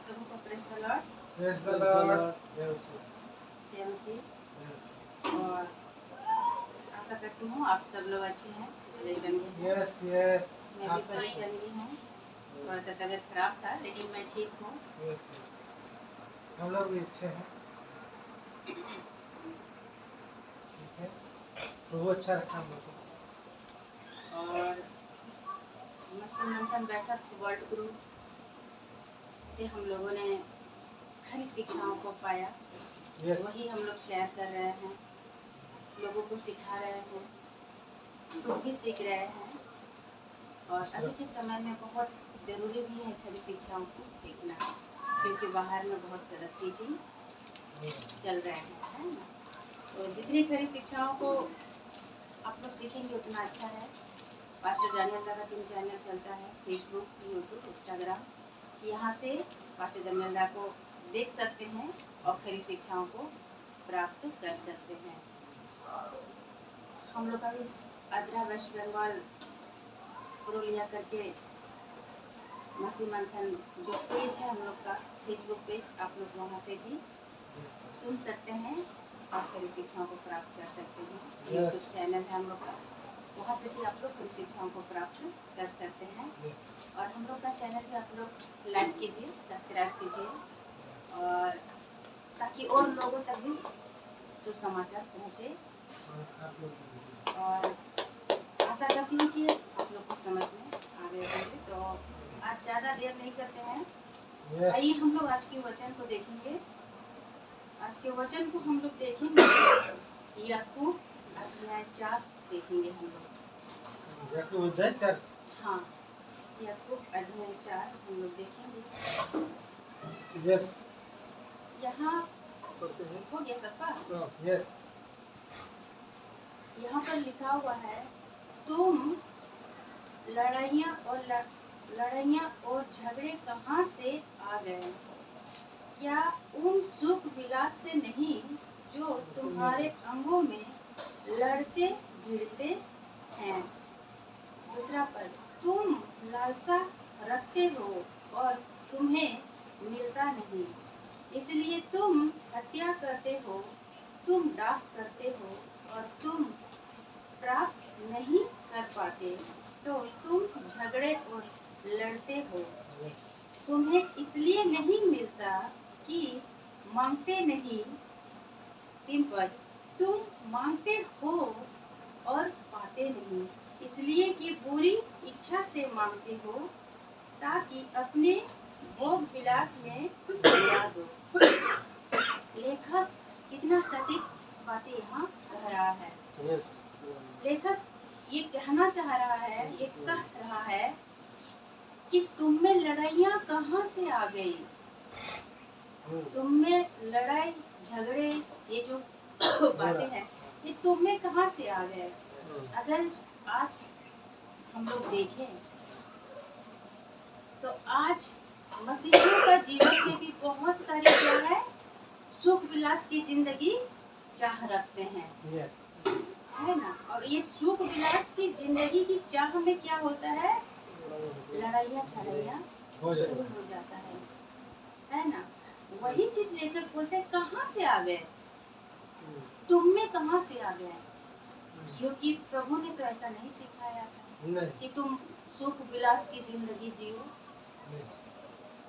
सबको press the Lord. Praise the Lord. Yes. जय मसीह। Yes. और आशा करती हूँ आप सब लोग अच्छे हैं, भले चंगे हैं। Yes. Yes. मैं भी भले चंगी हूँ। थोड़ा सा तबीयत खराब था लेकिन मैं ठीक हूँ। Yes. हम लोग भी अच्छे हैं। ठीक है। तो वो अच्छा रखा हम लोग को। और मसीह मंथन बैठक वर्ल्ड ग्रुप से हम लोगों ने खरी शिक्षाओं को पाया। Yes. वही हम लोग शेयर कर रहे हैं, लोगों को सिखा रहे हैं, खुद भी सीख रहे हैं। और अभी के समय में बहुत ज़रूरी भी है खरी शिक्षाओं को सीखना, क्योंकि बाहर में बहुत गलत टीचिंग चल रहे हैं, है ना। तो जितनी खरी शिक्षाओं को आप लोग सीखेंगे उतना अच्छा है। पास्टर डैनियल दा का 3 चैनल चलता है, फेसबुक, यूट्यूब, इंस्टाग्राम। यहाँ से पास्टर डैनियल दा को देख सकते हैं और खरी शिक्षाओं को प्राप्त कर सकते हैं। हम लोग का भी आद्रा वेस्ट बंगाल पुरुलिया करके मसीह मंथन जो पेज है हम लोग का फेसबुक पेज, आप लोग वहाँ से भी सुन सकते हैं और खरी शिक्षाओं को प्राप्त कर सकते हैं। यूट्यूब चैनल है हम लोग का, वहाँ से भी आप लोग खरी शिक्षाओं को प्राप्त कर सकते हैं। और हम लोग का चैनल भी आप लोग लाइक कीजिए, सब्सक्राइब कीजिए, और ताकि और लोगों तक भी सुसमाचार पहुँचे। और आशा करती हूँ कि आप लोग को समझ में आ गए होंगे। तो आज ज़्यादा देर नहीं करते हैं। आइए हम लोग आज के वचन को देखेंगे। आज के वचन को हम लोग देखेंगे याकूब अध्याय 4 देखेंगे हम लोग। याकूब अध्याय 4। हाँ, याकूब अध्याय 4 हम लोग देखेंगे। यस। यहाँ हो गया सबका? यस। यहाँ पर लिखा हुआ है, तुम लड़ाइयाँ और झगड़े कहाँ से आ गए? क्या उन सुख विलास से नहीं जो तुम्हारे अंगों में लड़ते भिड़ते हैं? दूसरा पद, तुम लालसा रखते हो और तुम्हें मिलता नहीं, इसलिए तुम हत्या करते हो, तुम डाक करते हो और तुम प्राप्त नहीं कर पाते, तो तुम झगड़े और लड़ते हो। तुम्हें इसलिए नहीं मिलता कि मांगते नहीं। 3 पद, तुम मांगते हो और पाते नहीं, इसलिए कि बुरी इच्छा से मांगते हो, ताकि अपने भोग विलास में लगा दो। लेखक कितना सटीक बातें यहाँ कह रहा है। लेखक ये कहना चाह रहा है, ये कह रहा है कि तुम में लड़ाइयाँ कहाँ से आ गई? तुम में लड़ाई झगड़े ये जो बातें हैं, ये तुम में कहाँ से आ गए? अगर आज हम लोग देखें तो आज मसीहियों का जीवन में भी बहुत सारे क्या है, सुख विलास की जिंदगी चाह रखते हैं, है ना। और ये सुख विलास की जिंदगी की चाह में क्या होता है, लड़ाइयाँ झगड़ियाँ शुरू हो जाता है ना। वही चीज लेकर बोलते हैं, कहाँ से आ गए? तुम में कहाँ से आ गए? क्योंकि प्रभु ने तो ऐसा नहीं सिखाया था कि तुम सुख विलास की जिंदगी जियो।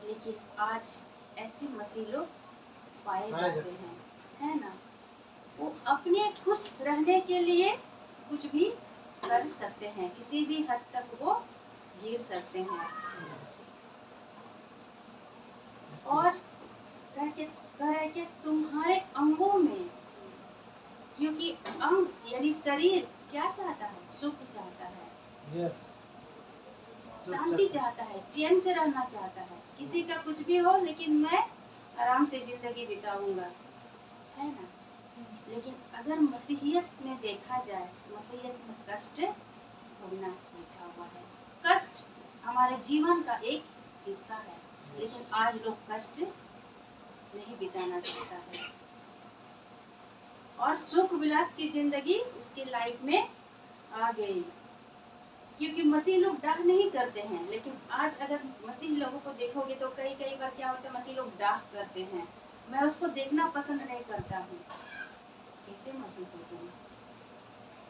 लेकिन आज ऐसे मसीह लोग पाए जाते हैं, है ना। वो अपने खुश रहने के लिए कुछ भी कर सकते हैं, किसी भी हद तक वो गिर सकते हैं। और कह रहे कि तुम्हारे अंगों में, क्योंकि अंग यानी शरीर क्या चाहता है, सुख चाहता है, यस, शांति चाहता है, चैन से रहना चाहता है। किसी का कुछ भी हो लेकिन मैं आराम से जिंदगी बिताऊंगा, है ना। लेकिन अगर मसीहियत में देखा जाए, मसीहियत में कष्ट भोगना लिखा हुआ है। कष्ट हमारे जीवन का एक हिस्सा है, लेकिन आज लोग कष्ट नहीं बिताना चाहता है और सुख विलास की जिंदगी उसकी लाइफ में आ गई। क्योंकि मसीह लोग डाह नहीं करते हैं, लेकिन आज अगर मसीह लोगों को देखोगे तो कई कई बार क्या होता है, मसीह लोग डाह करते हैं। मैं उसको देखना पसंद नहीं करता हूँ। कैसे मसीह हो तुम?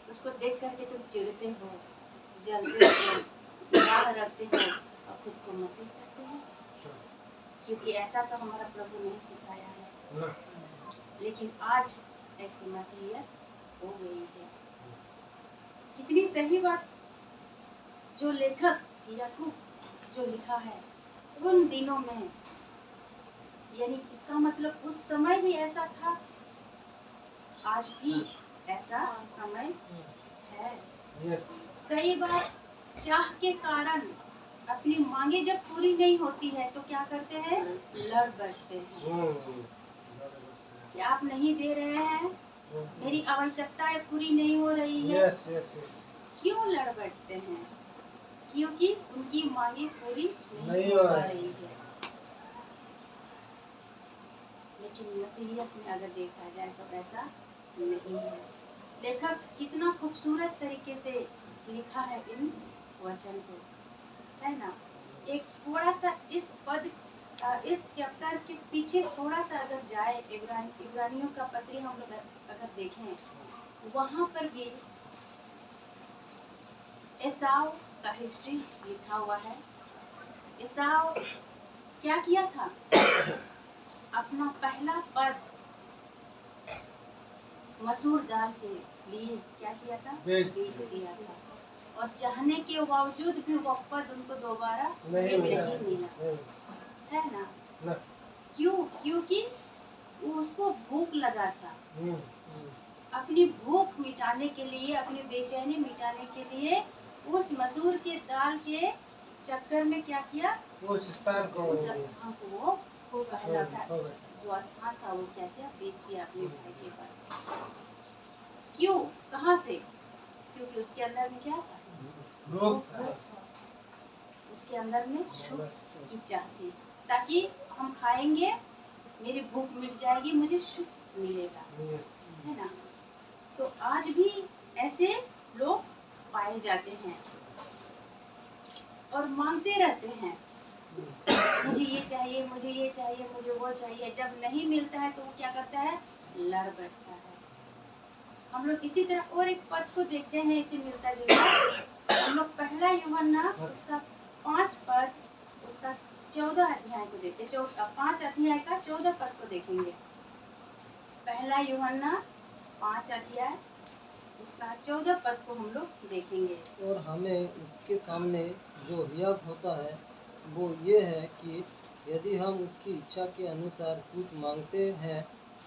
उसको देख करके तुम चिढ़ते हो, जलते हो, डाह रखते हो और खुद को मसीह कहते हो, क्योंकि ऐसा तो हमारा प्रभु नहीं सिखाया है। लेकिन आज ऐसी मसीहियत हो गई है। कितनी सही बात जो लेखक याकूब जो लिखा है उन दिनों में, यानी इसका मतलब उस समय भी ऐसा था, आज भी ऐसा समय है। यस कई बार चाह के कारण अपनी मांगे जब पूरी नहीं होती है तो क्या करते हैं, लड़ बैठते हैं कि आप नहीं दे रहे हैं, मेरी आवश्यकताएं पूरी नहीं हो रही है। यस यस यस क्यों लड़ बैठते हैं? क्योंकि उनकी मांगे पूरी नहीं नहीं हो हो पा रही। रही है। लेकिन मसीहियत में अगर देखा जाए तो ऐसा नहीं है। लेखक कितना खूबसूरत तरीके से लिखा है इन वचन को, है ना। एक थोड़ा सा इस चैप्टर के पीछे थोड़ा सा अगर जाए, इब्रानियों का पत्री हम लोग अगर देखें, वहाँ पर भी एसाव का हिस्ट्री लिखा हुआ है। एसाव क्या किया था? अपना पहला पद मसूर दाल के लिए क्या किया था? बेच दिया था। और चाहने के बावजूद भी वो पद उनको दोबारा नहीं मिला, है ना। क्यों? क्योंकि उसको भूख लगा था। अपनी भूख मिटाने के लिए, अपनी बेचैनी मिटाने के लिए उस मसूर के दाल के चक्कर में क्या किया? उस स्थान को वो पहला था जो स्थान था वो क्या किया? बेच दिया अपने भाई के पास। क्यों? कहाँ से? क्योंकि उसके अंदर में क्या था? भूख था। उसके अंदर में सुख की चाह थी, ताकि हम खाएंगे, मेरी भूख मिट जाएगी, मुझे सुख मिलेगा, है ना। तो आज भी ऐसे लोग पाए जाते हैं और मांगते रहते हैं, मुझे ये चाहिए, मुझे ये चाहिए, मुझे वो चाहिए। जब नहीं मिलता है तो वो क्या करता है? लड़ बैठता है। हम लोग इसी तरह और एक पद को देखते हैं, इसे मिलता जुलता। हम लोग पहला यूहन्ना उसका 5 पद, उसका 14 अध्याय को देखते हैं। 5 अध्याय का 14 पद को देखेंगे। पहला यूहन्ना 5 अध्याय उसका 14 पद को हम लोग देखेंगे। और हमें उसके सामने जो हियाव होता है वो ये है कि यदि हम उसकी इच्छा के अनुसार कुछ मांगते हैं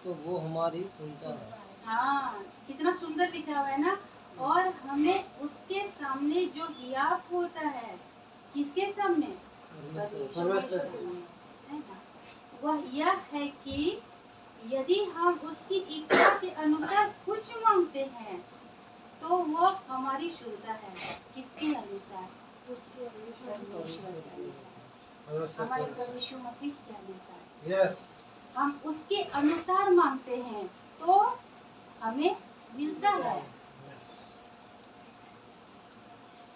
तो वो हमारी सुनता है। हाँ, कितना सुंदर लिखा हुआ है ना। और हमें उसके सामने जो हियाव होता है, किसके सामने? परमेश्वर के सामने, है ना। वह यह है कि यदि हम उसकी इच्छा के अनुसार कुछ मांगते हैं तो वो हमारी सुनता है। किसके अनुसार? उसके परमेश्वर के अनुसार, हमारे प्रभु यीशु मसीह के अनुसार। यस हम उसके अनुसार मांगते हैं तो हमें मिलता है,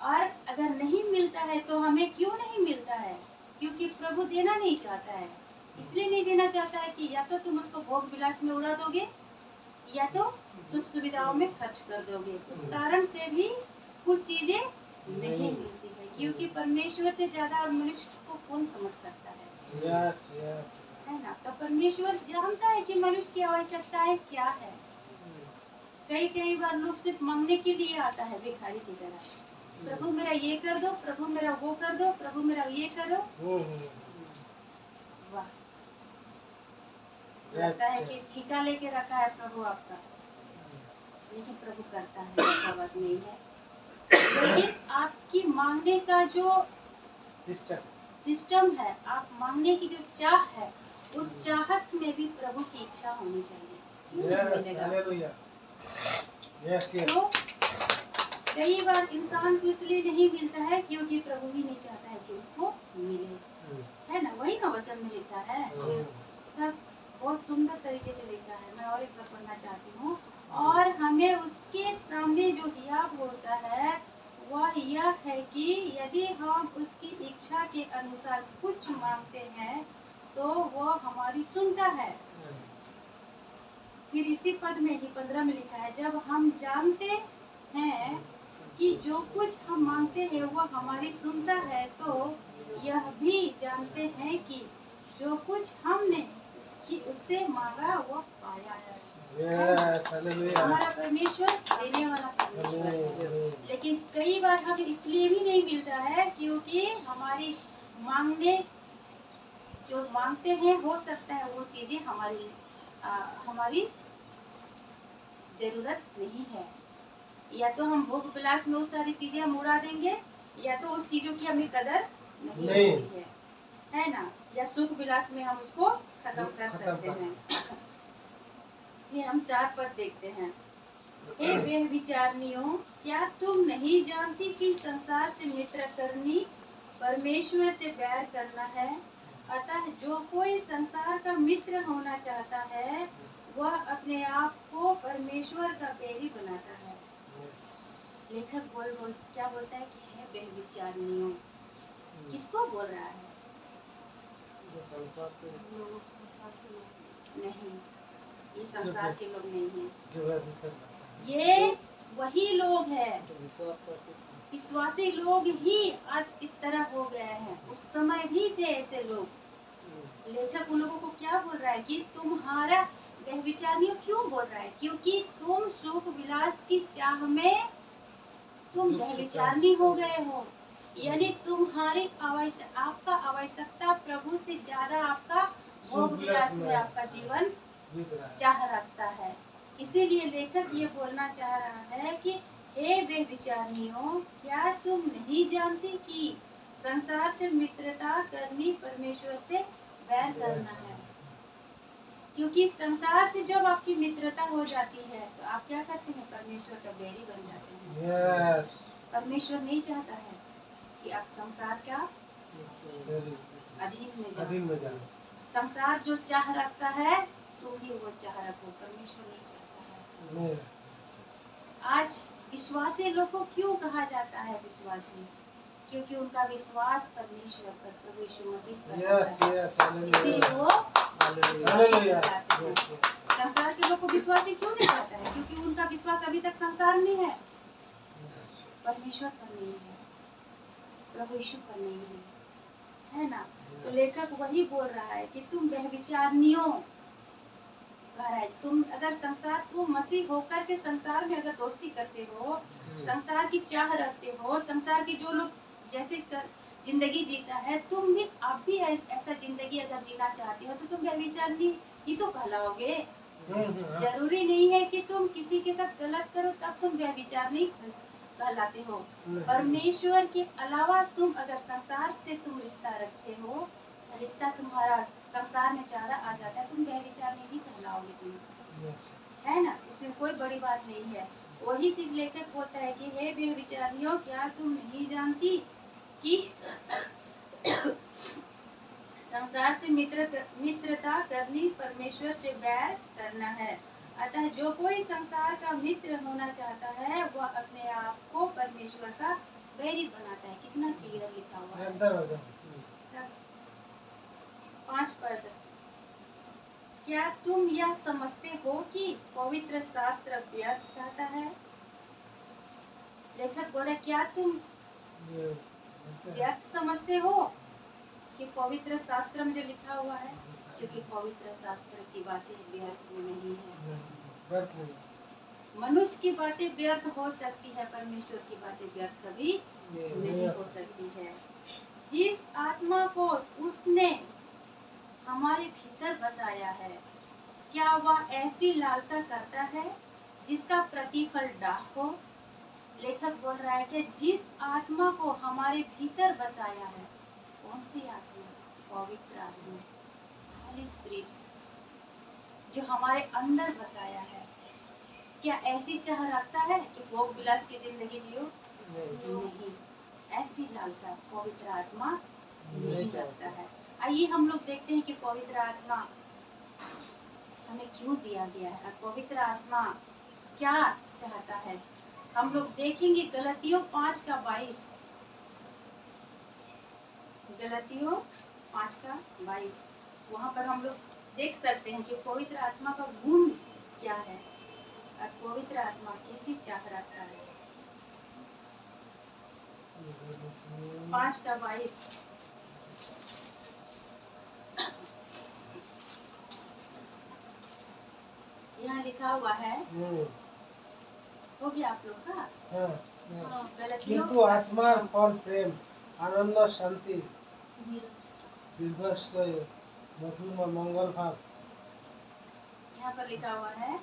और अगर नहीं मिलता है तो हमें क्यों नहीं मिलता है? क्योंकि प्रभु देना नहीं चाहता है। इसलिए नहीं देना चाहता है कि या तो तुम उसको भोग विलास में उड़ा दोगे या तो सुख सुविधाओं में खर्च कर दोगे। उस कारण से भी कुछ चीजें नहीं मिलती है, क्योंकि परमेश्वर से ज्यादा मनुष्य को कौन समझ सकता है? यस यस है ना। तो परमेश्वर जानता है कि मनुष्य की आवश्यकताएं क्या है। कई बार लोग सिर्फ मांगने के लिए आता है, भिखारी की तरह। प्रभु मेरा ये कर दो, प्रभु मेरा वो कर दो, प्रभु मेरा ये करो। वाह, लगता है कि ठेका लेके रखा है प्रभु आपका, लेकिन प्रभु करता है, ऐसा बात नहीं है। लेकिन आपकी मांगने का जो सिस्टम है, आप मांगने की जो चाह है, उस चाहत में भी प्रभु की इच्छा होनी चाहिए। क्यों नहीं मिलेगा? तो कई बार इंसान को इसलिए नहीं मिलता है क्योंकि प्रभु ही नहीं चाहता है कि उसको मिले, है ना। वही ना वचन में लिखा है, तब बहुत सुंदर तरीके से लिखा है। मैं और एक बार पढ़ना चाहती हूँ। और हमें उसके सामने जो हियाव होता है वह यह है कि यदि हम उसकी इच्छा के अनुसार कुछ मांगते हैं तो वह हमारी सुनता है। फिर इसी पद में ही 15 में लिखा है, जब हम जानते हैं कि जो कुछ हम मांगते हैं वह हमारी सुनता है तो यह भी जानते हैं कि जो कुछ हमने उससे मांगा वह पाया है। यस, हालेलुया, हमारा परमेश्वर देने वाला परमेश्वर है। हालेलुया। लेकिन कई बार हमें इसलिए भी नहीं मिलता है क्योंकि हमारी मांगने जो मांगते हैं हो सकता है वो चीजें हमारी जरूरत नहीं है। या तो हम भोग विलास में वो सारी चीजें हम उड़ा देंगे या तो उस चीजों की हमें कदर नहीं होती है ना। या सुख विलास में हम उसको खत्म कर सकते हैं। फिर हम 4 पद देखते हैं। हे व्यभिचारिणियों, क्या तुम नहीं जानती कि संसार से मित्र करनी परमेश्वर से बैर करना है। अतः जो कोई संसार का मित्र होना चाहता है वह अपने आप को परमेश्वर का बैरी बनाता है। लेखक बोल क्या बोलता है कि हे व्यभिचारिणियों, किसको बोल रहा है? जो संसार से संसार के लोग नहीं, ये संसार के लोग नहीं हैं। जो है दूसरा करता है। ये वही लोग हैं, जो विश्वास करते हैं। विश्वासी लोग ही आज इस तरह हो गए हैं। उस समय भी थे ऐसे लोग। लेखक उन लोगों को क्या बोल रहा है कि तुम्हारा व्यभिचारियों क्यों बोल रहा है? क्योंकि तुम सुख विलास की चाह में तुम व्यभिचारिणी हो गए हो। यानी तुम्हारी आपका आवश्यकता प्रभु से ज्यादा आपका भोग विलास में आपका जीवन बीत रहा है। चाह रखता है। इसीलिए लेखक ये बोलना चाह रहा है कि हे व्यभिचारिणियों, क्या तुम नहीं जानती कि संसार से मित्रता करनी परमेश्वर से बैर करना है। क्योंकि संसार से जब आपकी मित्रता हो जाती है तो आप क्या करते हैं? परमेश्वर का बैरी बन जाते हैं। यस, परमेश्वर नहीं चाहता है कि आप संसार का अधीन में जाओ। संसार जो चाह रखता है तुम भी वो चाह रखो, परमेश्वर नहीं चाहता है। आज विश्वासी लोग को क्यों कहा जाता है विश्वासी? क्योंकि उनका विश्वास परमेश्वर पर, प्रभु यीशु मसीह पर यस, है। यस, इसीलिए वो विश्वासी हालेलुया, कहलाते हैं। यस, यस, संसार के लोग को विश्वासी क्यों नहीं कहता है? क्योंकि उनका विश्वास अभी तक संसार में है, यस, परमेश्वर पर नहीं है, प्रभु यीशु पर नहीं है ना। तो लेखक वही बोल रहा है कि तुम व्यभिचारिणियों कह रहा है, तुम अगर तुम मसीह होकर के संसार में अगर दोस्ती करते हो, संसार की चाह रखते हो, संसार की जो लोग जैसे जिंदगी जीता है, आप भी ऐसा जिंदगी अगर जीना चाहते हो तो तुम व्यभिचारिणी ही तो कहलाओगे। जरूरी नहीं है कि तुम किसी के साथ गलत करो तब तुम व्यभिचारिणी कहलाते हो। परमेश्वर के अलावा तुम अगर संसार से तुम रिश्ता रखते हो, रिश्ता तुम्हारा संसार में ज्यादा आ जाता है, तुम व्यभिचारिणी ही कहलाओगे तुम, है ना। इसमें कोई बड़ी बात नहीं है। वही चीज लेखक बोलता है कि हे व्यभिचारियों, क्या तुम नहीं जानती कि संसार से मित्रता करनी परमेश्वर से बैर करना है। अतः जो कोई संसार का मित्र होना चाहता है वह अपने आप को परमेश्वर का बैरी बनाता है। कितना क्लियर लिखा हुआ है। अंदर हो जाओ। 5 पद। क्या तुम यह समझते हो कि पवित्र शास्त्र व्यर्थ कहता है? लेखक बोला क्या तुम व्यर्थ समझते हो कि पवित्र शास्त्र में जो लिखा हुआ है? क्योंकि पवित्र शास्त्र की बातें व्यर्थ में नहीं है। मनुष्य की बातें व्यर्थ हो सकती है, परमेश्वर की बातें व्यर्थ कभी नहीं हो सकती है। जिस आत्मा को उसने हमारे भीतर बसाया है, क्या वह ऐसी लालसा करता है जिसका प्रतिफल डाह हो? लेखक बोल रहा है कि जिस आत्मा को हमारे भीतर बसाया है, कौन सी आत्मा? पवित्र आत्मा, होली स्पिरिट, जो हमारे अंदर बसाया है, क्या ऐसी चाह रखता है कि भोग विलास की जिंदगी जियो? नहीं, ऐसी लालसा पवित्र आत्मा नहीं रखता है। आइए हम लोग देखते हैं कि पवित्र आत्मा हमें क्यों दिया गया है और पवित्र आत्मा क्या चाहता है। हम लोग देखेंगे गलतियों 5:22। गलतियों 5:22, वहाँ पर हम लोग देख सकते हैं कि पवित्र आत्मा का गुण क्या है और पवित्र आत्मा कैसी चाह रखता है। 5:22 यहाँ लिखा हुआ है। हो गया आप लोग का? हाँ। गलतियों किंतु आत्मा फल प्रेम आनंद शांति दीर्घाश्रय मधुर मंगल भाव। यहाँ पर लिखा हुआ है,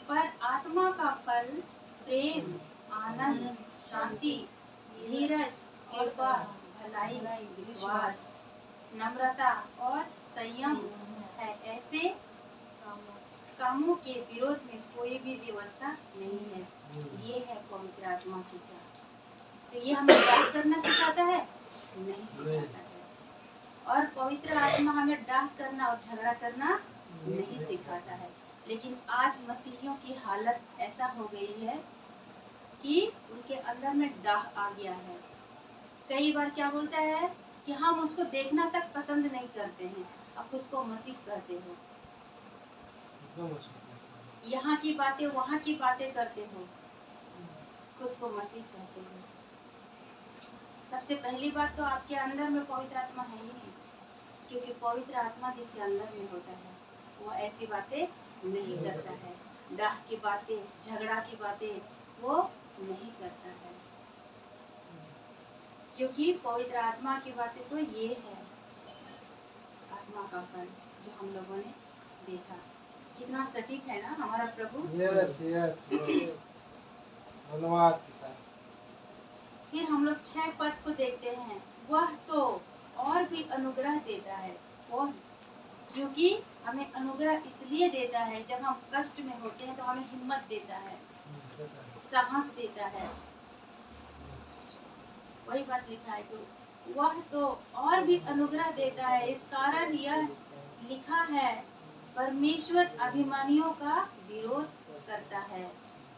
पर आत्मा का फल प्रेम आनंद शांति धीरज कृपा भलाई विश्वास नम्रता और संयम है। ऐसे कामों के विरोध में कोई भी व्यवस्था नहीं है। ये है पवित्र आत्मा की चाह। तो ये हमें डाह करना सिखाता है? नहीं सिखाता है। और पवित्र आत्मा हमें डाह करना और झगड़ा करना नहीं सिखाता है। लेकिन आज मसीहियों की हालत ऐसा हो गई है कि उनके अंदर में डाह आ गया है। कई बार क्या बोलता है कि हम उसको देखना तक पसंद नहीं करते हैं और खुद को मसीह कहते हो। यहाँ की बातें वहाँ की बातें करते हो, खुद को मसीह कहते हो। सबसे पहली बात तो आपके अंदर में पवित्र आत्मा है ही नहीं, क्योंकि पवित्र आत्मा जिसके अंदर में होता है वो ऐसी बातें नहीं करता है। डाह की बातें झगड़ा की बातें वो नहीं करता है, क्योंकि पवित्र आत्मा की बातें तो ये है आत्मा का फल जो हम लोगों ने देखा। कितना सटीक है ना हमारा प्रभु। यस यस धन्यवाद पिता। फिर हम लोग 6 पद को देखते हैं। वह तो और भी अनुग्रह देता है, और क्योंकि हमें अनुग्रह इसलिए देता है जब हम कष्ट में होते हैं तो हमें हिम्मत देता है, साहस देता है। वही बात लिखा है, तो वह तो और भी अनुग्रह देता है। इस कारण यह लिखा है, परमेश्वर अभिमानियों का विरोध करता है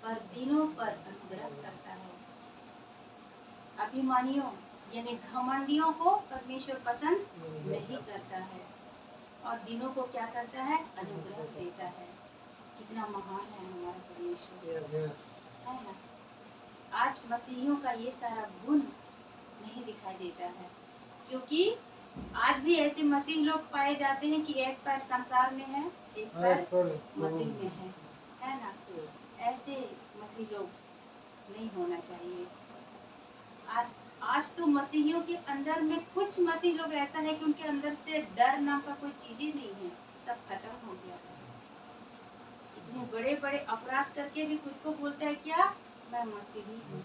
पर दीनों पर अनुग्रह करता है। अभिमानियों यानी घमंडियों को परमेश्वर पसंद नहीं करता है और दीनों को क्या करता है? अनुग्रह देता है। कितना महान है हमारा परमेश्वर, है ना? आज मसीहियों का ये सारा गुण नहीं दिखाई देता है, क्योंकि आज भी ऐसे मसीह लोग पाए जाते हैं कि एक पैर संसार में है, एक पैर मसीह में है ना? ऐसे मसीह लोग नहीं होना चाहिए। आज तो मसीहियों के अंदर में कुछ मसीह लोग ऐसा है कि उनके अंदर से डर नाम का कोई चीज ही नहीं है, सब खत्म हो गया है। इतने बड़े बड़े अपराध करके भी खुद को बोलता है क्या? मैं मसीही हूँ,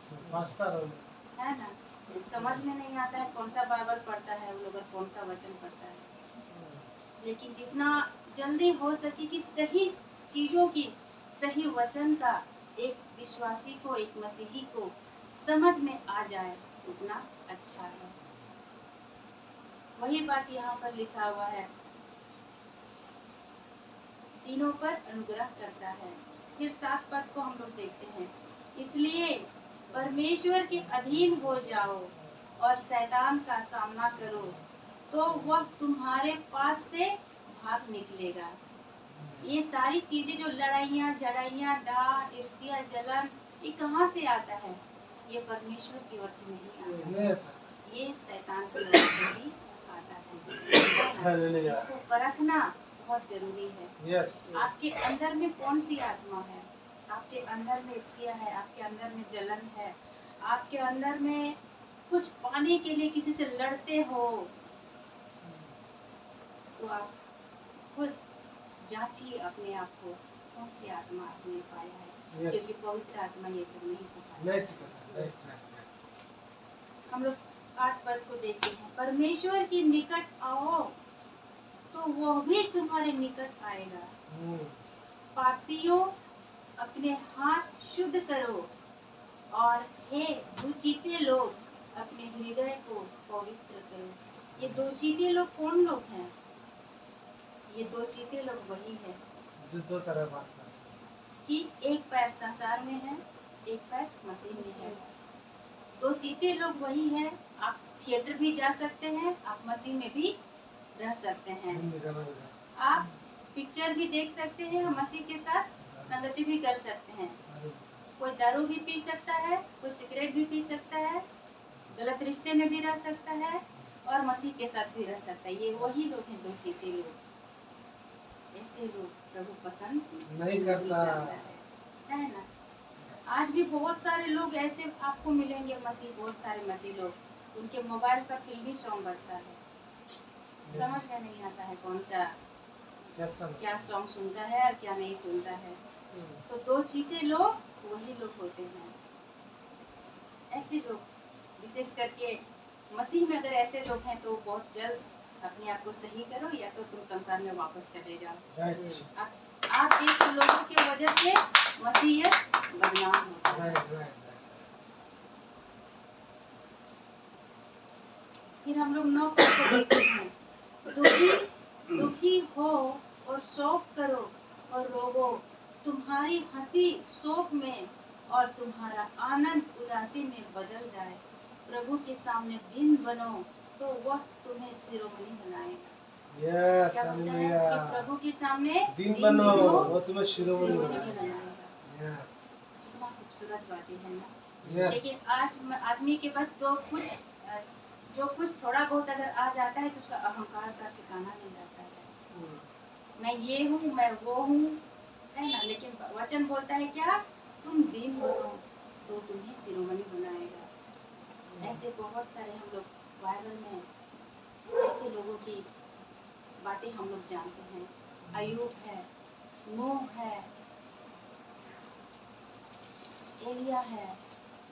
है ना? समझ में नहीं आता है कौन सा बाइबल पढ़ता है वो लोग और कौन सा वचन पढ़ता है। लेकिन जितना जल्दी हो सके कि सही चीजों की, सही वचन का एक विश्वासी को, एक मसीही को समझ में आ जाए उतना अच्छा है। वही बात यहाँ पर लिखा हुआ है, तीनों पर अनुग्रह करता है। फिर 7 पद को हम लोग देखते हैं। इसलिए परमेश्वर के अधीन हो जाओ और शैतान का सामना करो तो वह तुम्हारे पास से भाग निकलेगा। ये सारी चीजें जो लड़ाइयाँ झड़ाइयाँ डाह ईर्ष्या जलन, ये कहाँ से आता है? ये परमेश्वर की ओर से नहीं आता, ये शैतान की ओर से ही आता है। इसको परखना बहुत जरूरी है। आपके अंदर में कौन सी आत्मा है? आपके अंदर में ईर्ष्या है, आपके अंदर में जलन है, आपके अंदर में कुछ पाने के लिए किसी से लड़ते हो, तो आप खुद जांचिए अपने आप को, कौन सी आत्मा आपने पाया है। क्योंकि पवित्र आत्मा ये सब नहीं सिखाता। हम लोग 8 पद को देखते हैं। परमेश्वर के निकट आओ तो वह भी तुम्हारे निकट आएगा। पापियों अपने हाथ शुद्ध करो और हे दुचिते लोग अपने हृदय को पवित्र करो। ये दुचिते लोग कौन लोग हैं? ये दुचिते लोग वही है जो दो तरह बात कि एक पैर संसार में है एक पैर मसीह में है। दो चीते लोग वही है। आप थिएटर भी जा सकते हैं, आप मसीह में भी रह सकते हैं। आप पिक्चर भी देख सकते हैं, मसीह के साथ संगति भी कर सकते हैं। कोई दारू भी पी सकता है, कोई सिगरेट भी पी सकता है, गलत रिश्ते में भी रह सकता है और मसीह के साथ भी रह सकता है। ये वही लोग हैं, दो चीते लोग। ऐसे लोग प्रभु पसंद नहीं करता है ना। आज भी बहुत सारे लोग ऐसे आपको मिलेंगे, मसीह, बहुत सारे मसीह लोग, उनके मोबाइल पर फिल्मी सॉन्ग बजता है, समझ में नहीं आता है कौन सा क्या सॉन्ग सुनता है और क्या नहीं सुनता है। तो दो चीते लोग वही लोग होते हैं। ऐसे लोग, विशेष करके मसीह में अगर ऐसे लोग हैं तो बहुत जल्द अपने आप को सही करो, या तो तुम संसार में वापस चले जाओ। आप जैसे लोगों की वजह से मसीहियत बदनाम होता है। फिर हम लोग 9 पद को देखते हैं। दुखी हो और शोक करो और रोवो, तुम्हारी हंसी शोक में और तुम्हारा आनंद उदासी में बदल जाए। प्रभु के सामने दिन बनो तो वह तुम्हें शिरोमणि बनाएगा। क्या बोलता है कि प्रभु के सामने दिन बनो, वो तुम्हें शिरोमणि बनाएगा। कितना खूबसूरत बातें है ना। लेकिन आज आदमी के पास तो जो कुछ थोड़ा बहुत अगर आ जाता है तो उसका अहंकार का ठिकाना नहीं रहता है। मैं ये हूँ, मैं वो हूँ, है ना। लेकिन वचन बोलता है क्या, तुम दीन बनो तो तुम्हें शिरोमणि बनाएगा। ऐसे बहुत सारे हम लोग बाइबल में ऐसे लोगों की बातें हम लोग जानते हैं। अय्यूब है, नूह है, एलिया है।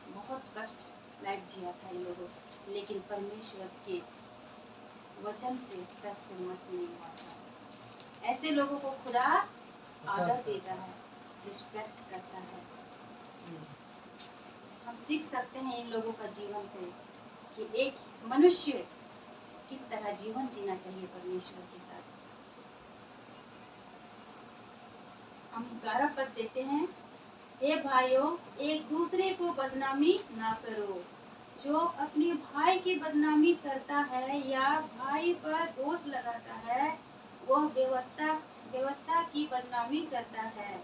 बहुत कष्ट लाइफ जिया था इन लोगों, लेकिन परमेश्वर के वचन से टस से मस नहीं हुआ था। ऐसे लोगों को खुदा आदर देता है, रिस्पेक्ट करता है। हम सीख सकते हैं इन लोगों का जीवन से कि एक मनुष्य किस तरह जीवन जीना चाहिए परमेश्वर के साथ। हम 11 पद देते हैं। हे भाइयों, एक दूसरे को बदनामी ना करो। जो अपने भाई की बदनामी करता है या भाई पर दोष लगाता है, वह व्यवस्था की बदनामी करता है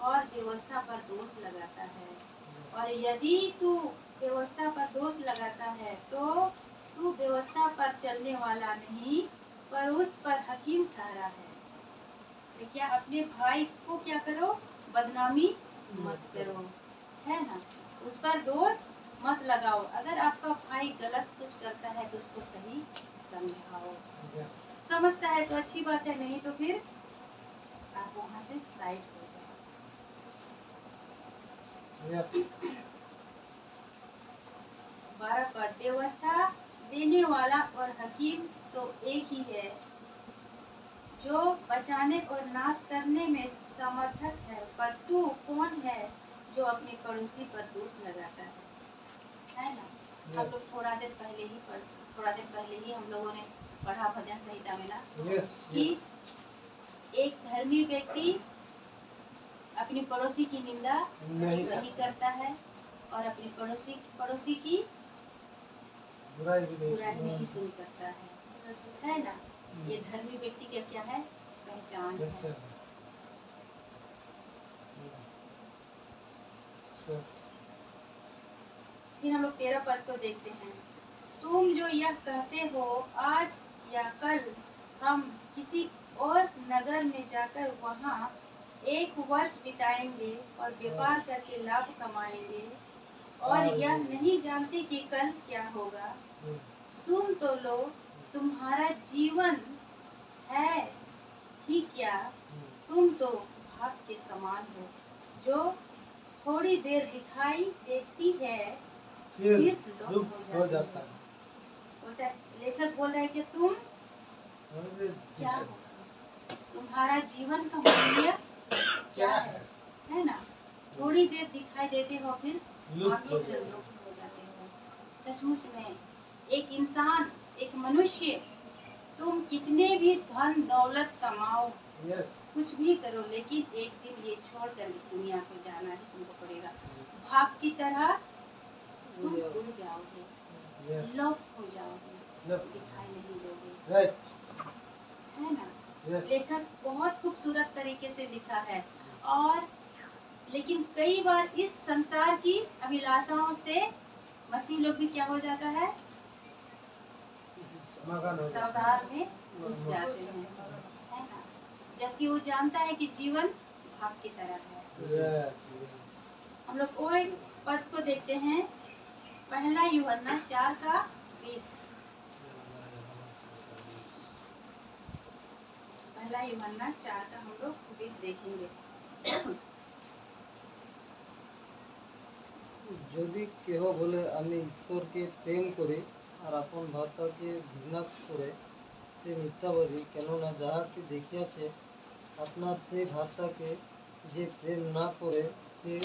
और व्यवस्था पर दोष लगाता है। और यदि तू व्यवस्था पर दोष लगाता है तो तू व्यवस्था पर चलने वाला नहीं, पर उस पर हकीम ठहरा है। तो क्या अपने भाई को क्या करो, बदनामी मत करो, है ना। उस पर दोष मत लगाओ। अगर आपका भाई गलत कुछ करता है तो उसको सही समझाओ। समझता है तो अच्छी बात है, नहीं तो फिर आप वहां से साइड हो जाओ। 12 पद, व्यवस्था देने वाला और हकीम तो एक ही है, जो बचाने और नाश करने में समर्थक है। पर तू कौन है जो अपने पड़ोसी पर दोष लगाता है ना। हम लोग थोड़ा देर पहले ही हम लोगों ने पढ़ा भजन संहिता में ना, कि एक धर्मी व्यक्ति अपने पड़ोसी की निंदा नहीं करता है और अपने पड़ोसी की बुराई नहीं सुन सकता है ना। ये धर्मी व्यक्ति का क्या है, पहचान है। फिर हम लोग 13 पद को देखते हैं। तुम जो यह कहते हो, आज या कल हम किसी और नगर में जाकर वहाँ 1 वर्ष बिताएंगे और व्यापार करके लाभ कमाएंगे, और यह नहीं जानते कि कल क्या होगा। सुन तो लो, तुम्हारा जीवन है ही क्या, तुम तो भाग के समान हो, जो थोड़ी देर दिखाई देती है फिर लुप्त हो जाता है। बोलता है, लेखक बोल रहा है कि तुम क्या हो, तुम्हारा जीवन का मूल्य क्या है ना। थोड़ी देर दिखाई देते हो फिर लुप्त हो जाते हो। सचमुच में एक इंसान, एक मनुष्य तुम कितने भी धन दौलत कमाओ, यस कुछ भी करो, लेकिन एक दिन ये छोड़कर इस दुनिया को जाना है तुमको पड़ेगा। भाप की तरह तुम उड़ जाओगे, यस लोप हो जाओगे, Look. दिखाई नहीं दोगे, राइट है ना। यस लेखक बहुत खूबसूरत तरीके से लिखा है। और लेकिन कई बार इस संसार की अभिलाषाओं से मसीह लोग भी क्या हो जाता है, मगन हो जाता संसार में घुस जाते हैं, है ना। जबकि वो जानता है कि जीवन भाप की तरह है। यस यस हम लोग और एक पद को देखते हैं, पहला यूहन्ना 4:20। पहला यूहन्ना 4 का हम लोग 20 देखेंगे। যদি কেহ বলে আমি ঈশ্বরকে প্রেম করি আর আপন ভাতাকে ঘৃণা করে সে মিথ্যাবাদী, কেননা যাহাকে দেখিয়াছে আপনার সেই ভাতাকে যে প্রেম না করে সে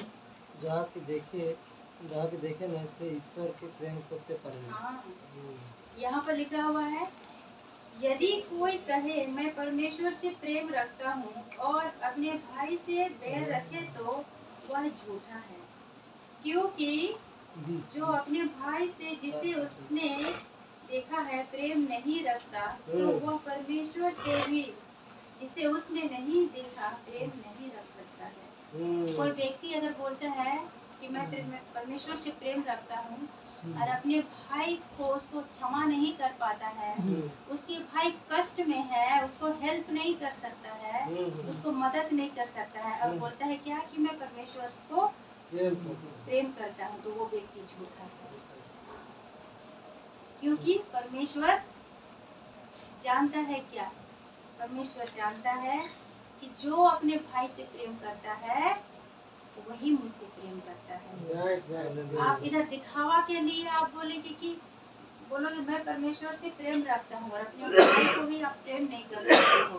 যাহাকে দেখে না সে ঈশ্বরকে প্রেম করতে পারে না। हाँ, यहाँ पर लिखा हुआ है, यदि कोई कहे मैं परमेश्वर से प्रेम रखता हूँ और अपने भाई से बैर रखे तो वह झूठा है, क्योंकि जो अपने भाई से जिसे उसने देखा है प्रेम नहीं रखता, तो वह परमेश्वर से भी जिसे उसने नहीं देखा प्रेम नहीं रख सकता है। कोई व्यक्ति अगर बोलता है कि मैं परमेश्वर से प्रेम रखता हूँ और अपने भाई को उसको क्षमा नहीं कर पाता है, उसके भाई कष्ट में है, उसको हेल्प नहीं कर सकता है, उसको मदद नहीं कर सकता है, और बोलता है क्या कि मैं परमेश्वर को प्रेम करता हूँ, तो वो व्यक्ति झूठा है। क्योंकि परमेश्वर जानता है क्या, परमेश्वर जानता है कि जो अपने भाई से प्रेम करता है वही मुझसे प्रेम करता है। आप इधर दिखावा के लिए आप बोलोगे मैं परमेश्वर से प्रेम रखता हूँ और अपने भाई को भी आप प्रेम नहीं कर सकते हो,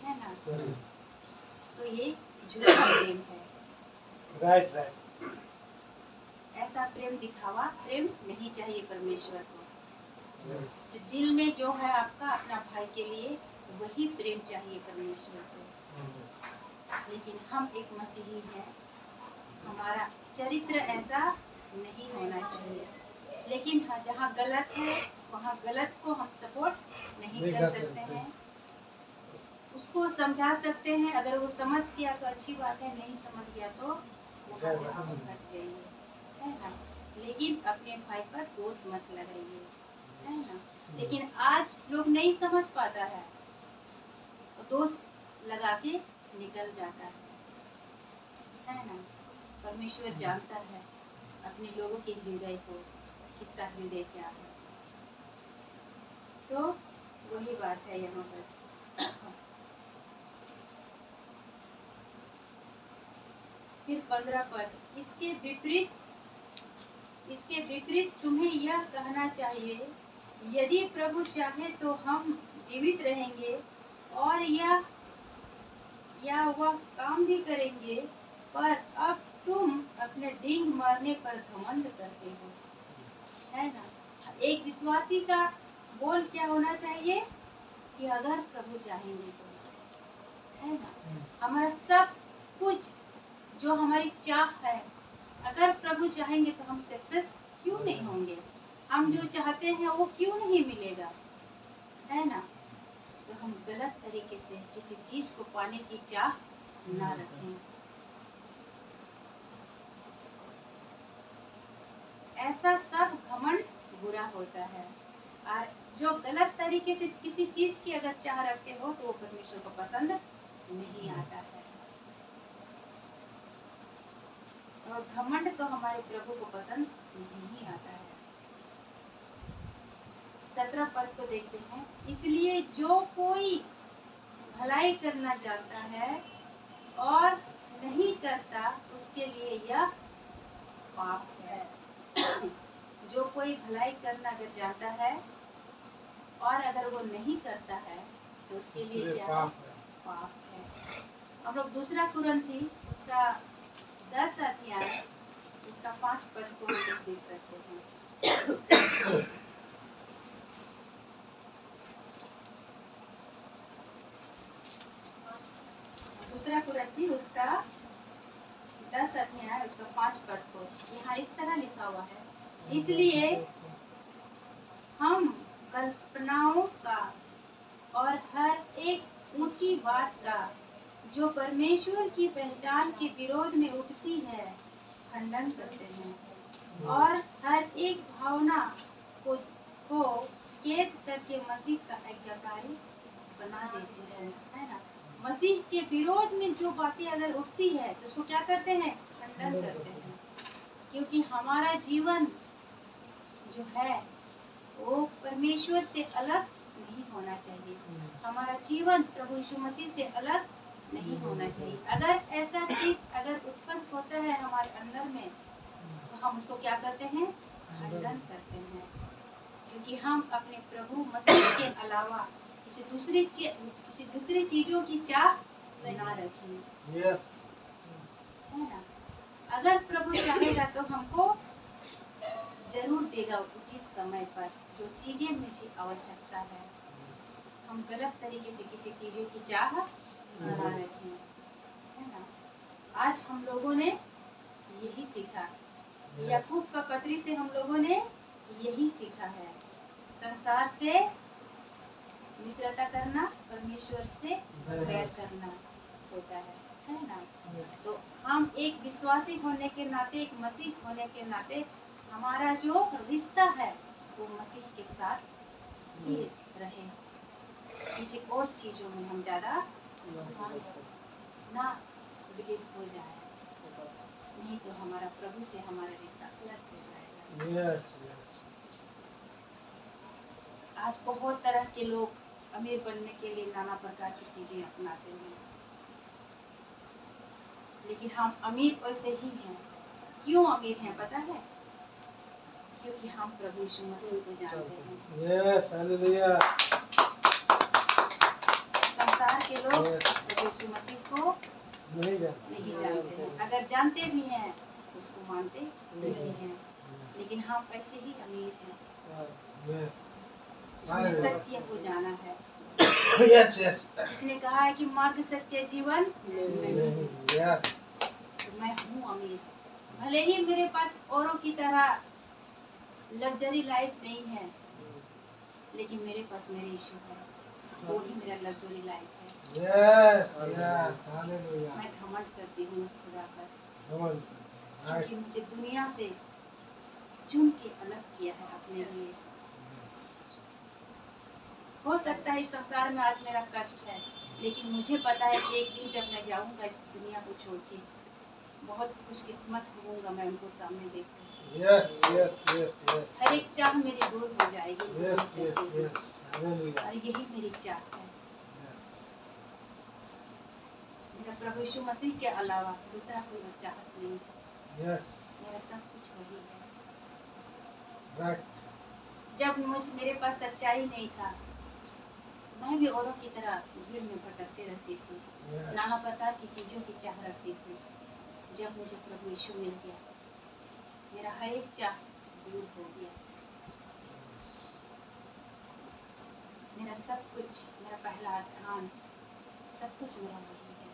है ना। तो ये झूठा प्रेम है। राइट राइट ऐसा प्रेम दिखावा प्रेम नहीं चाहिए परमेश्वर को। यस जो दिल में जो है आपका अपना भाई के लिए वही प्रेम चाहिए परमेश्वर को। लेकिन हम एक मसीही हैं, हमारा चरित्र ऐसा नहीं होना चाहिए। लेकिन हाँ, जहाँ गलत है वहाँ गलत को हम सपोर्ट नहीं कर सकते हैं, उसको समझा सकते हैं। अगर वो समझ गया तो अच्छी बात है, नहीं समझ गया तो वहाँ से आप हट जाइए, है ना। लेकिन अपने भाई पर दोष मत लगाइए, है ना। लेकिन आज लोग नहीं समझ पाता है, दोष लगा के निकल जाता है ना। परमेश्वर जानता है अपने लोगों के हृदय को, किसका हृदय क्या है। तो वही बात है यहाँ पर। फिर 15 पद, इसके विपरीत तुम्हें यह कहना चाहिए, यदि प्रभु चाहे तो हम जीवित रहेंगे और या वह काम भी करेंगे, पर अब तुम अपने डींग मारने पर घमंड करते हो, है ना। एक विश्वासी का बोल क्या होना चाहिए कि अगर प्रभु चाहेंगे तो, है ना। हमारा सब कुछ जो हमारी चाह है, अगर प्रभु चाहेंगे तो हम सक्सेस क्यों नहीं होंगे, हम जो चाहते हैं वो क्यों नहीं मिलेगा, है ना। तो हम गलत तरीके से किसी चीज को पाने की चाह ना रखें। ऐसा सब घमंड बुरा होता है, और जो गलत तरीके से किसी चीज की अगर चाह रखते हो तो वो परमेश्वर को पसंद नहीं आता है। और घमंड तो हमारे प्रभु को पसंद नहीं आता है। 17 पद को देखते हैं, इसलिए जो कोई भलाई करना चाहता है और नहीं करता उसके लिए यह पाप है। जो कोई भलाई करना अगर चाहता है और अगर वो नहीं करता है तो उसके लिए क्या है? पाप है। हम लोग 2 कुरिन्थी उसका 10 अध्याय उसका 5 पद को हम लोग देख सकते हैं। दूसरा कुरिन्थी उसका 10 अध्याय उसका 5 पद को यहाँ इस तरह लिखा हुआ है, इसलिए हम कल्पनाओं का और हर एक ऊंची बात का जो परमेश्वर की पहचान के विरोध में उठती है खंडन करते हैं और हर एक भावना को कैद करके मसीह का आज्ञाकारी बना देते हैं, है ना। मसीह के विरोध में जो बातें अगर उठती है तो उसको क्या करते हैं, खंडन करते हैं, क्योंकि हमारा जीवन जो है वो परमेश्वर से अलग नहीं होना चाहिए। हमारा जीवन प्रभु यीशु मसीह से अलग नहीं होना चाहिए। अगर ऐसा चीज अगर उत्पन्न होता है हमारे अंदर में तो हम उसको क्या करते हैं, खंडन करते हैं, क्योंकि हम अपने प्रभु मसीह के अलावा किसी दूसरी चीजों की चाह ना रखें। यस है ना। अगर प्रभु चाहेगा तो हमको जरूर देगा उचित समय पर जो चीजें मुझे आवश्यकता है। हम गलत तरीके से किसी चीजों की चाह ना रखें, है ना। आज हम लोगों ने यही सीखा, याकूब का पत्री से हम लोगों ने यही सीखा है, संसार से मित्रता करना, परमेश्वर से वैर करना होता है ना। तो हम एक विश्वासी होने के नाते, एक मसीह होने के नाते हमारा जो रिश्ता है वो मसीह के साथ ही रहे, किसी और चीजों में हम ज्यादा ना बिलीव हो जाए, नहीं तो हमारा प्रभु से हमारा रिश्ता अलग हो जाएगा। यस यस आज बहुत तरह के लोग अमीर बनने के लिए नाना प्रकार की चीजें अपनाते हैं, लेकिन हम अमीर वैसे ही हैं। क्यों अमीर हैं पता है? क्योंकि हम प्रभु यीशु मसीह को जानते हैं। Yes hallelujah. संसार के लोग प्रभु यीशु मसीह को नहीं जानते हैं, अगर जानते भी हैं उसको मानते नहीं हैं, लेकिन हम ऐसे ही अमीर हैं। यस हमें सत्य को जाना है। यस यस इसने कहा है कि मार्ग सत्य जीवन नहीं। यस तो मैं हूँ अमीर, भले ही मेरे पास औरों की तरह लग्जरी लाइफ नहीं है, लेकिन मेरे पास मेरे यीशु है, वो ही मेरा लग्जरी लाइफ है। Yes yes hallelujah. मैं घमंड करती हूँ उस खुदा पर, कमन क्योंकि मुझे दुनिया से चुन के अलग किया है अपने लिए। हो सकता है इस संसार में आज मेरा कष्ट है, लेकिन मुझे पता है कि एक दिन जब मैं जाऊंगा इस दुनिया को छोड़ के, बहुत खुशकिस्मत होऊंगा मैं उनको सामने देखकर। यस यस यस यस हर एक चाह मेरी दूर हो जाएगी। Yes yes yes hallelujah. और यही मेरी चाह है, यस मेरा प्रभु यीशु मसीह के अलावा दूसरा कोई चाहत नहीं, यस मेरा सब कुछ वही है। राइट। जब मेरे पास सच्चाई नहीं था, मैं भी औरों की तरह भीड़ में भटकते रहती थी, नाना प्रकार की चीजों की चाह रखती थी। जब मुझे प्रभु यीशु मिल गया, मेरा हर एक चाह दूर हो गया। मेरा सब कुछ, मेरा पहला स्थान, सब कुछ मेरा वही है।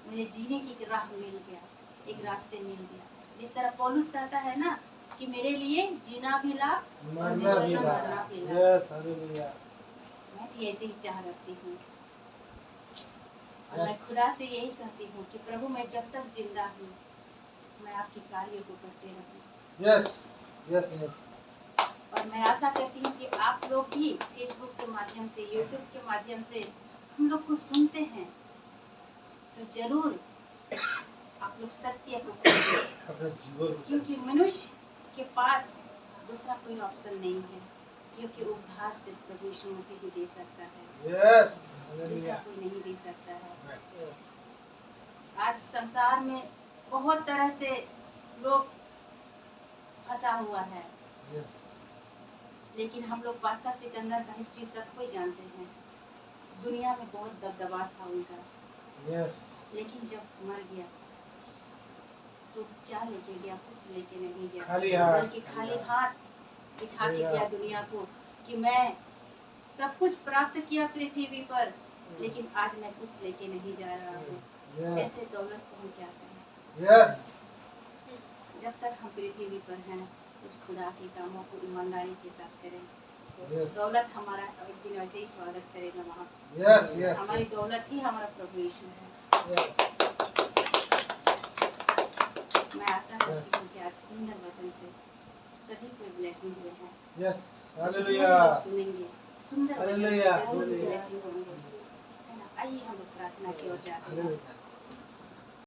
मुझे जीने की राह मिल गया, एक रास्ते मिल गया। जिस तरह पौलुस कहता है ना कि मेरे लिए जीना भी लाभ और मरना भी मरना भी लाभ। Yes hallelujah. मैं भी ऐसे ही चाह रखती हूँ, और मैं खुदा से यही कहती हूँ कि प्रभु मैं जब तक जिंदा हूँ मैं आपके कार्यों को करते रहूँ। यस यस और मैं आशा करती हूँ कि आप लोग भी फेसबुक के माध्यम से, यूट्यूब के माध्यम से हम लोग को सुनते हैं, तो जरूर आप लोग सत्य को खोजें, अपने जीवन को क्योंकि मनुष्य के पास दूसरा कोई ऑप्शन नहीं है, क्योंकि उद्धार से प्रभु यीशु मसीह ही दे सकता है। यस दूसरा हालेलुया। कोई नहीं दे सकता है। राइट। आज संसार में बहुत तरह से लोग फंसा हुआ है, यस लेकिन हम लोग बादशाह सिकंदर का हिस्ट्री सब कोई जानते हैं। दुनिया में बहुत दबदबा था उनका, यस लेकिन जब मर गया तो क्या लेके गया? कुछ लेके नहीं गया, खाली हाथ। बल्कि खाली हाथ दिखा के गया दुनिया को कि मैं सब कुछ प्राप्त किया पृथ्वी पर, लेकिन आज मैं कुछ लेके नहीं जा रहा हूँ। यस ऐसे दौलत को हम क्या करें? यस जब तक हम पृथ्वी पर हैं उस खुदा के कामों को ईमानदारी के साथ करें, तो Yes. दौलत हमारा एक दिन वैसे ही स्वागत करेगा वहाँ। यस यस हमारी दौलत ही हमारा प्रभु यीशु है। यस मैं आशा करती हूँ कि आज सुंदर वचन से सभी को ब्लेसिंग हुए हैं। यस जितने भी हालेलुया लोग सुनेंगे सुंदर वचन से हालेलुया। जरूर ब्लेसिंग होंगे, है ना? आइए हम लोग प्रार्थना की ओर जाते हैं। हालेलुया